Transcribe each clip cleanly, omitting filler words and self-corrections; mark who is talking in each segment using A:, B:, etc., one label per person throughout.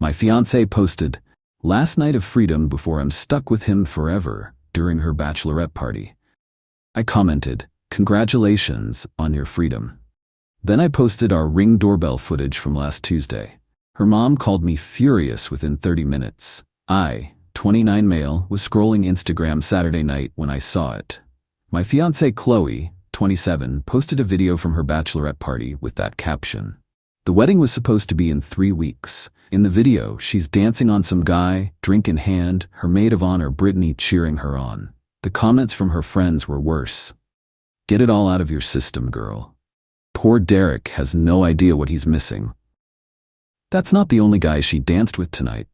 A: My fiancée posted, "Last night of freedom before I'm stuck with him forever," during her bachelorette party. I commented, "Congratulations on your freedom." Then I posted our Ring doorbell footage from last Tuesday. Her mom called me furious within 30 minutes. I, 29 male, was scrolling Instagram Saturday night when I saw it. My fiancée Qley, 27, posted a video from her bachelorette party with that caption. The wedding was supposed to be in 3 weeks. In the video, she's dancing on some guy, drink in hand, her maid of honor Brittany cheering her on. The comments from her friends were worse. "Get it all out of your system, girl. Poor Derek has no idea what he's missing." That's not the only guy she danced with tonight.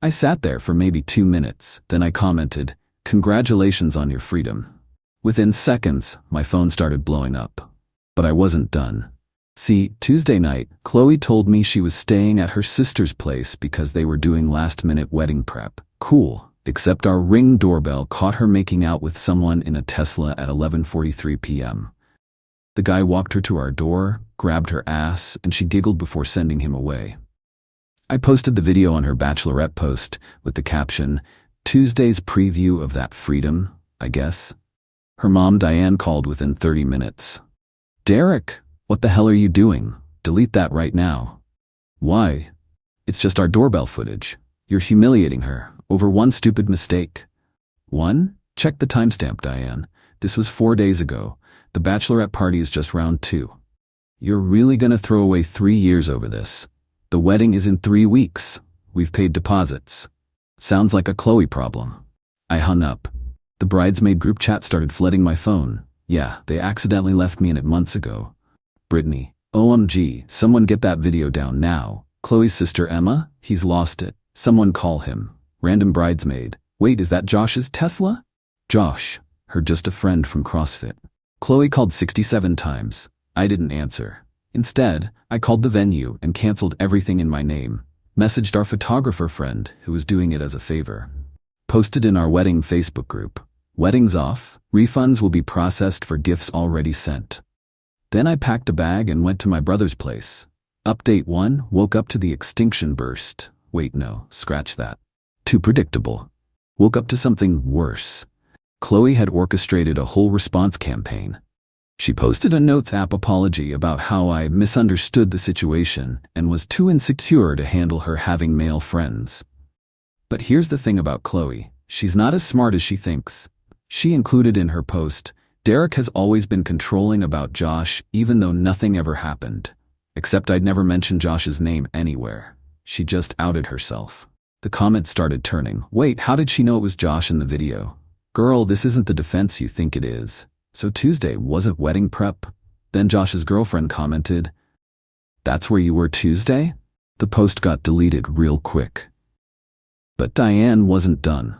A: I sat there for maybe 2 minutes, then I commented, "Congratulations on your freedom." Within seconds, my phone started blowing up. But I wasn't done. See, Tuesday night, Qley told me she was staying at her sister's place because they were doing last-minute wedding prep. Cool, except our Ring doorbell caught her making out with someone in a Tesla at 11:43 p.m. The guy walked her to our door, grabbed her ass, and she giggled before sending him away. I posted the video on her bachelorette post with the caption, "Tuesday's preview of that freedom, I guess." Her mom Diane called within 30 minutes. "Derek, what the hell are you doing? Delete that right now." "Why? It's just our doorbell footage. You're humiliating her over one stupid mistake." "One? Check the timestamp, Diane. This was 4 days ago. The bachelorette party is just round 2. You're really gonna throw away 3 years over this? The wedding is in 3 weeks. We've paid deposits." Sounds like a Qley problem. I hung up. The bridesmaid group chat started flooding my phone. Yeah, they accidentally left me in it months ago. Brittany, "OMG, someone get that video down now. Qley's sister Emma, he's lost it. Someone call him." Random bridesmaid, "Wait, is that Josh's Tesla?" Josh, her just a friend from CrossFit. Qley called 67 times. I didn't answer. Instead, I called the venue and canceled everything in my name. Messaged our photographer friend, who was doing it as a favor. Posted in our wedding Facebook group. "Wedding's off. Refunds will be processed for gifts already sent." Then I packed a bag and went to my brother's place. Update 1, woke up to the extinction burst. Wait, no, scratch that. Too predictable. Woke up to something worse. Qley had orchestrated a whole response campaign. She posted a Notes app apology about how I misunderstood the situation and was too insecure to handle her having male friends. But here's the thing about Qley. She's not as smart as she thinks. She included in her post, "Derek has always been controlling about Josh even though nothing ever happened. Except I'd never mentioned Josh's name anywhere." She just outed herself. The comments started turning. Wait, how did she know it was Josh in the video? Girl, this isn't the defense you think it is. So Tuesday wasn't wedding prep? Then Josh's girlfriend commented, "That's where you were Tuesday?" The post got deleted real quick. But Diane wasn't done.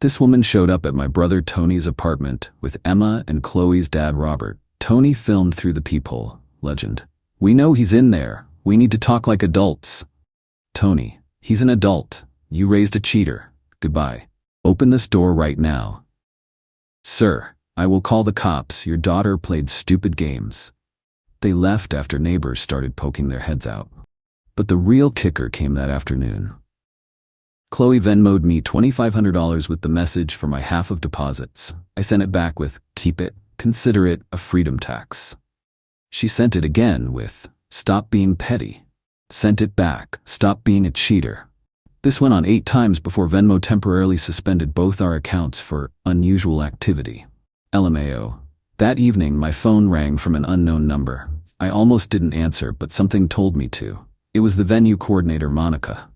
A: This woman showed up at my brother Tony's apartment with Emma and Qley's dad Robert. Tony filmed through the peephole. Legend. "We know he's in there. We need to talk like adults." Tony, "He's an adult. You raised a cheater. Goodbye. Open this door right now." "Sir, I will call the cops. Your daughter played stupid games." They left after neighbors started poking their heads out. But the real kicker came that afternoon. Qley Venmo'd me $2,500 with the message for my half of deposits. I sent it back with, "Keep it, consider it a freedom tax." She sent it again with, "Stop being petty." Sent it back, "Stop being a cheater." This went on 8 times before Venmo temporarily suspended both our accounts for unusual activity. LMAO. That evening, my phone rang from an unknown number. I almost didn't answer, but something told me to. It was the venue coordinator, Monica.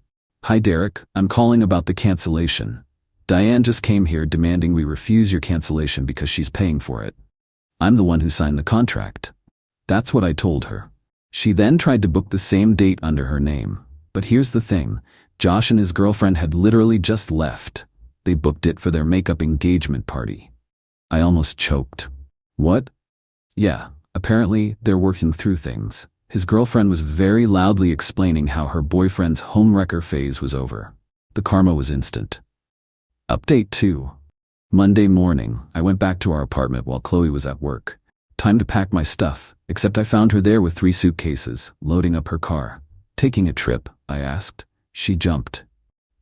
A: "Hi Derek, I'm calling about the cancellation. Diane just came here demanding we refuse your cancellation because she's paying for it. I'm the one who signed the contract." That's what I told her. She then tried to book the same date under her name. But here's the thing, Josh and his girlfriend had literally just left. They booked it for their makeup engagement party. I almost choked. What? Yeah, apparently they're working through things. His girlfriend was very loudly explaining how her boyfriend's homewrecker phase was over. The karma was instant. Update 2. Monday morning, I went back to our apartment while Qley was at work. Time to pack my stuff, except I found her there with 3 suitcases, loading up her car. "Taking a trip?" I asked. She jumped.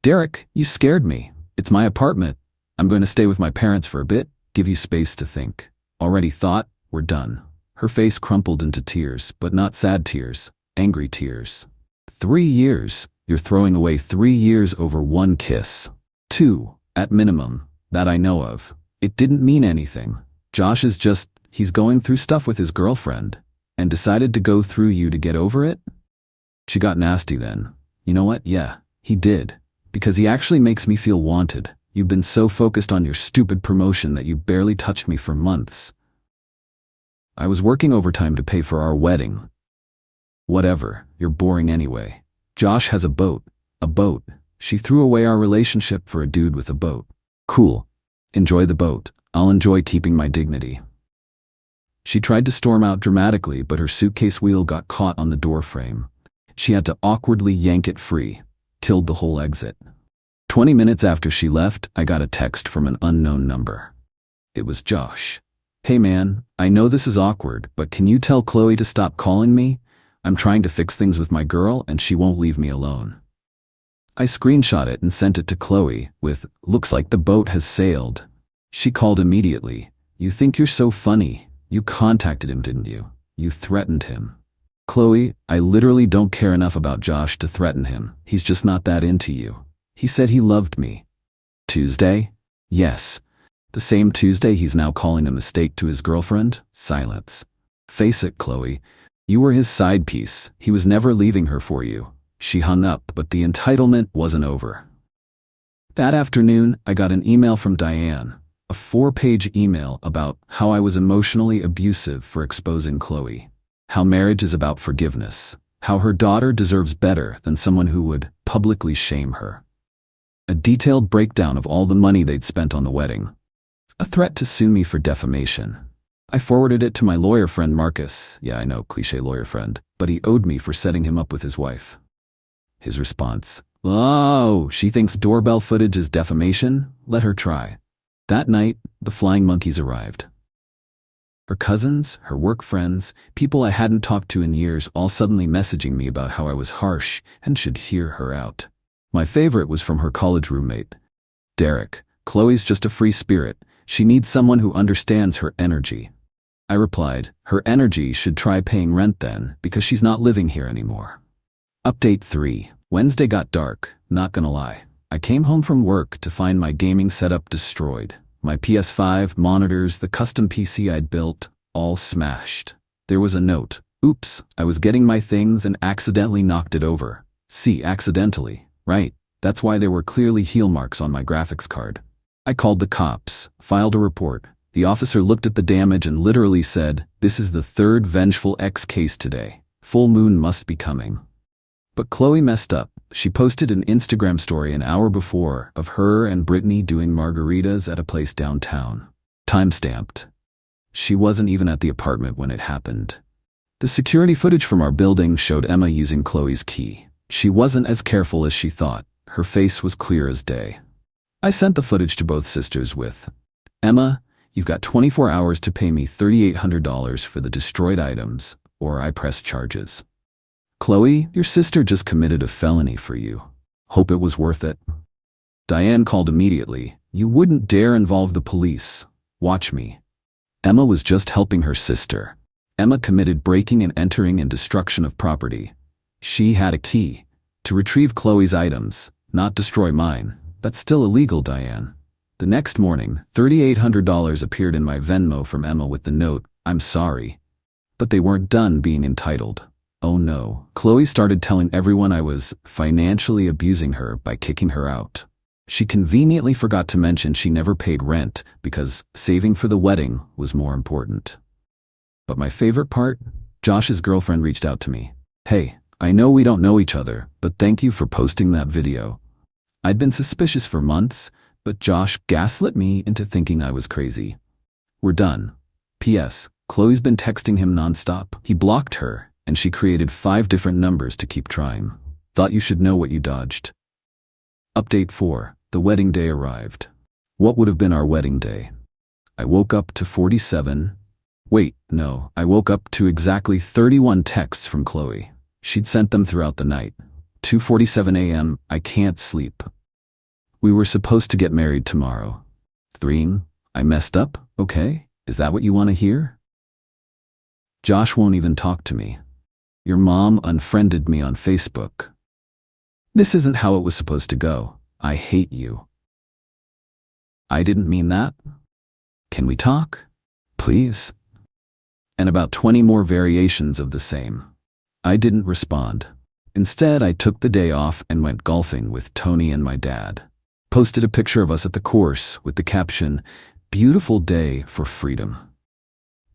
A: Derek, you scared me. It's my apartment. I'm going to stay with my parents for a bit, give you space to think. Already thought, we're done. Her face crumpled into tears, but not sad tears, angry tears. 3 years. You're throwing away 3 years over one kiss. 2, at minimum, that I know of. It didn't mean anything. Josh is just, he's going through stuff with his girlfriend, and decided to go through you to get over it? She got nasty then. You know what? Yeah, he did. Because he actually makes me feel wanted. You've been so focused on your stupid promotion that you barely touched me for months. I was working overtime to pay for our wedding. Whatever, you're boring anyway. Josh has a boat. A boat. She threw away our relationship for a dude with a boat. Cool. Enjoy the boat. I'll enjoy keeping my dignity. She tried to storm out dramatically, but her suitcase wheel got caught on the door frame. She had to awkwardly yank it free. Killed the whole exit. 20 minutes after she left, I got a text from an unknown number. It was Josh. Hey man, I know this is awkward, but can you tell Qley to stop calling me? I'm trying to fix things with my girl and she won't leave me alone. I screenshot it and sent it to Qley with, looks like the boat has sailed. She called immediately. You think you're so funny. You contacted him, didn't you? You threatened him. Qley, I literally don't care enough about Josh to threaten him. He's just not that into you. He said he loved me. Tuesday? Yes. The same Tuesday he's now calling a mistake to his girlfriend? Silence. Face it, Qley. You were his side piece. He was never leaving her for you. She hung up, but the entitlement wasn't over. That afternoon, I got an email from Diane, a 4-page email about how I was emotionally abusive for exposing Qley, how marriage is about forgiveness, how her daughter deserves better than someone who would publicly shame her. A detailed breakdown of all the money they'd spent on the wedding. A threat to sue me for defamation. I forwarded it to my lawyer friend Marcus. Yeah, I know, cliché lawyer friend, but he owed me for setting him up with his wife. His response, oh, she thinks doorbell footage is defamation? Let her try. That night, the flying monkeys arrived. Her cousins, her work friends, people I hadn't talked to in years all suddenly messaging me about how I was harsh and should hear her out. My favorite was from her college roommate. Derek, Qley's just a free spirit. She needs someone who understands her energy. I replied, her energy should try paying rent then, because she's not living here anymore. Update 3. Wednesday got dark, not gonna lie. I came home from work to find my gaming setup destroyed. My PS5, monitors, the custom PC I'd built, all smashed. There was a note. Oops, I was getting my things and accidentally knocked it over. See, accidentally, right? That's why there were clearly heel marks on my graphics card. I called the cops, filed a report. The officer looked at the damage and literally said, this is the 3rd vengeful X case today. Full moon must be coming. But Qley messed up. She posted an Instagram story an hour before of her and Brittany doing margaritas at a place downtown. Timestamped. She wasn't even at the apartment when it happened. The security footage from our building showed Emma using Qley's key. She wasn't as careful as she thought. Her face was clear as day. I sent the footage to both sisters with, Emma, you've got 24 hours to pay me $3,800 for the destroyed items, or I press charges. Qley, your sister just committed a felony for you. Hope it was worth it. Diane called immediately. You wouldn't dare involve the police. Watch me. Emma was just helping her sister. Emma committed breaking and entering and destruction of property. She had a key to retrieve Qley's items, not destroy mine. That's still illegal, Diane. The next morning, $3,800 appeared in my Venmo from Emma with the note, I'm sorry. But they weren't done being entitled. Oh no, Qley started telling everyone I was financially abusing her by kicking her out. She conveniently forgot to mention she never paid rent because saving for the wedding was more important. But my favorite part? Josh's girlfriend reached out to me. Hey, I know we don't know each other, but thank you for posting that video. I'd been suspicious for months, but Josh gaslit me into thinking I was crazy. We're done. P.S. Qley's been texting him nonstop. He blocked her, and she created 5 different numbers to keep trying. Thought you should know what you dodged. Update 4. The wedding day arrived. What would have been our wedding day? I woke up to 47. Wait, no, I woke up to exactly 31 texts from Qley. She'd sent them throughout the night. 2:47 a.m. I can't sleep. We were supposed to get married tomorrow. 3. I messed up, okay? Is that what you want to hear? Josh won't even talk to me. Your mom unfriended me on Facebook. This isn't how it was supposed to go. I hate you. I didn't mean that. Can we talk? Please? And about 20 more variations of the same. I didn't respond. Instead, I took the day off and went golfing with Tony and my dad. Posted a picture of us at the course with the caption, "Beautiful day for freedom."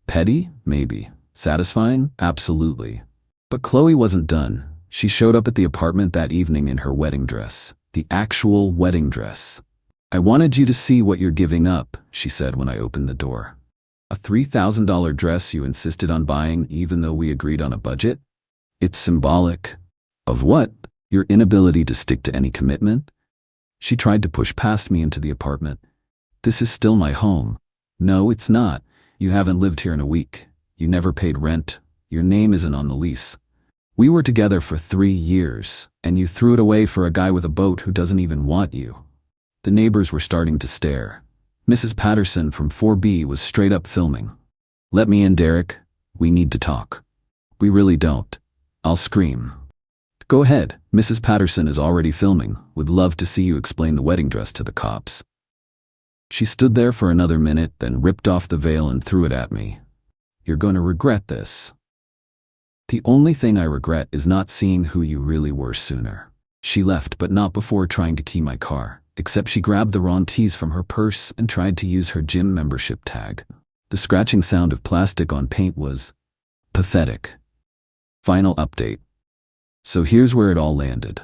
A: Petty? Maybe. Satisfying? Absolutely. But Qley wasn't done. She showed up at the apartment that evening in her wedding dress. The actual wedding dress. "I wanted you to see what you're giving up," she said when I opened the door. "A $3,000 dress you insisted on buying even though we agreed on a budget? It's symbolic." Of what? Your inability to stick to any commitment? She tried to push past me into the apartment. "This is still my home." "No, it's not. You haven't lived here in a week. You never paid rent. Your name isn't on the lease. We were together for 3 years, and you threw it away for a guy with a boat who doesn't even want you." The neighbors were starting to stare. Mrs. Patterson from 4B was straight up filming. "Let me in, Derek. We need to talk." "We really don't." I'll scream. "Go ahead. Mrs. Patterson is already filming. Would love to see you explain the wedding dress to the cops." She stood there for another minute, then ripped off the veil and threw it at me. "You're going to regret this." "The only thing I regret is not seeing who you really were sooner." She left, but not before trying to key my car, except she grabbed the wrong keys from her purse and tried to use her gym membership tag. The scratching sound of plastic on paint was pathetic. Final update. So here's where it all landed.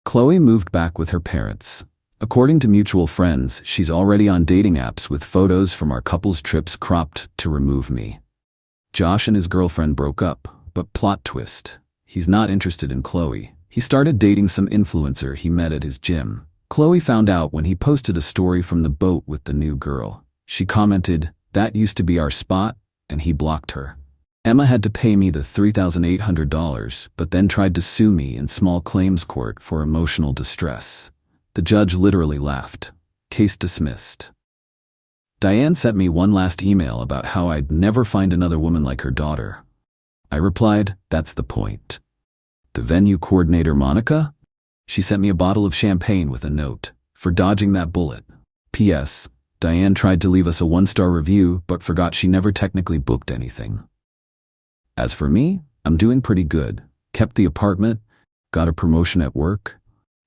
A: Qley moved back with her parents. According to mutual friends, she's already on dating apps with photos from our couple's trips cropped to remove me. Josh and his girlfriend broke up, but plot twist. He's not interested in Qley. He started dating some influencer he met at his gym. Qley found out when he posted a story from the boat with the new girl. She commented, "That used to be our spot," and he blocked her. Emma had to pay me the $3,800, but then tried to sue me in small claims court for emotional distress. The judge literally laughed. Case dismissed. Diane sent me one last email about how I'd never find another woman like her daughter. I replied, "That's the point." The venue coordinator, Monica? She sent me a bottle of champagne with a note, "For dodging that bullet. P.S. Diane tried to leave us a 1-star review, but forgot she never technically booked anything." As for me, I'm doing pretty good. Kept the apartment, got a promotion at work.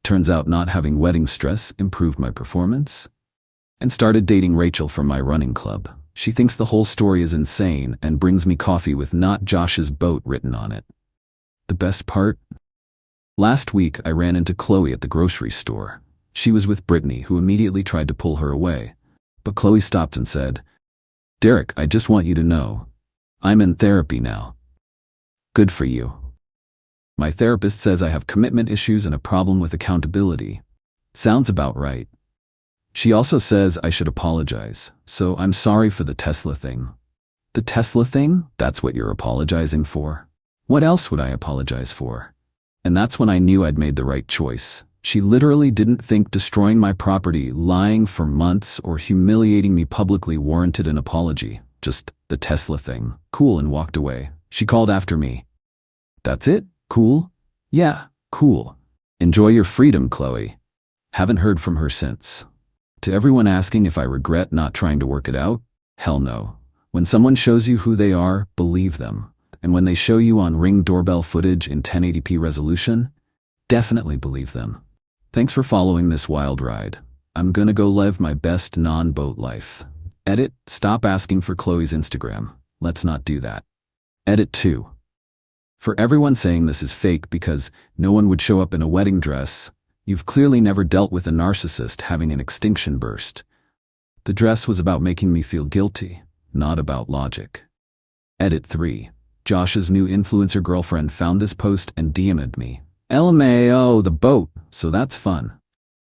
A: Turns out not having wedding stress improved my performance. And started dating Rachel from my running club. She thinks the whole story is insane and brings me coffee with "not Josh's boat" written on it. The best part? Last week, I ran into Qley at the grocery store. She was with Brittany, who immediately tried to pull her away. But Qley stopped and said, "Derek, I just want you to know. I'm in therapy now." Good for you. My therapist says I have commitment issues and a problem with accountability. Sounds about right. She also says I should apologize, so I'm sorry for the Tesla thing. The Tesla thing? That's what you're apologizing for? What else would I apologize for? And that's when I knew I'd made the right choice. She literally didn't think destroying my property, lying for months, or humiliating me publicly warranted an apology. Just the Tesla thing. Cool, and walked away. She called after me. "That's it? Cool?" "Yeah, cool. Enjoy your freedom, Qley." Haven't heard from her since. To everyone asking if I regret not trying to work it out, hell no. When someone shows you who they are, believe them. And when they show you on Ring doorbell footage in 1080p resolution, definitely believe them. Thanks for following this wild ride. I'm gonna go live my best non-boat life. Edit, stop asking for Qley's Instagram. Let's not do that. Edit 2. For everyone saying this is fake because no one would show up in a wedding dress, you've clearly never dealt with a narcissist having an extinction burst. The dress was about making me feel guilty, not about logic. Edit 3. Josh's new influencer girlfriend found this post and DM'd me. "LMAO, the boat, so that's fun."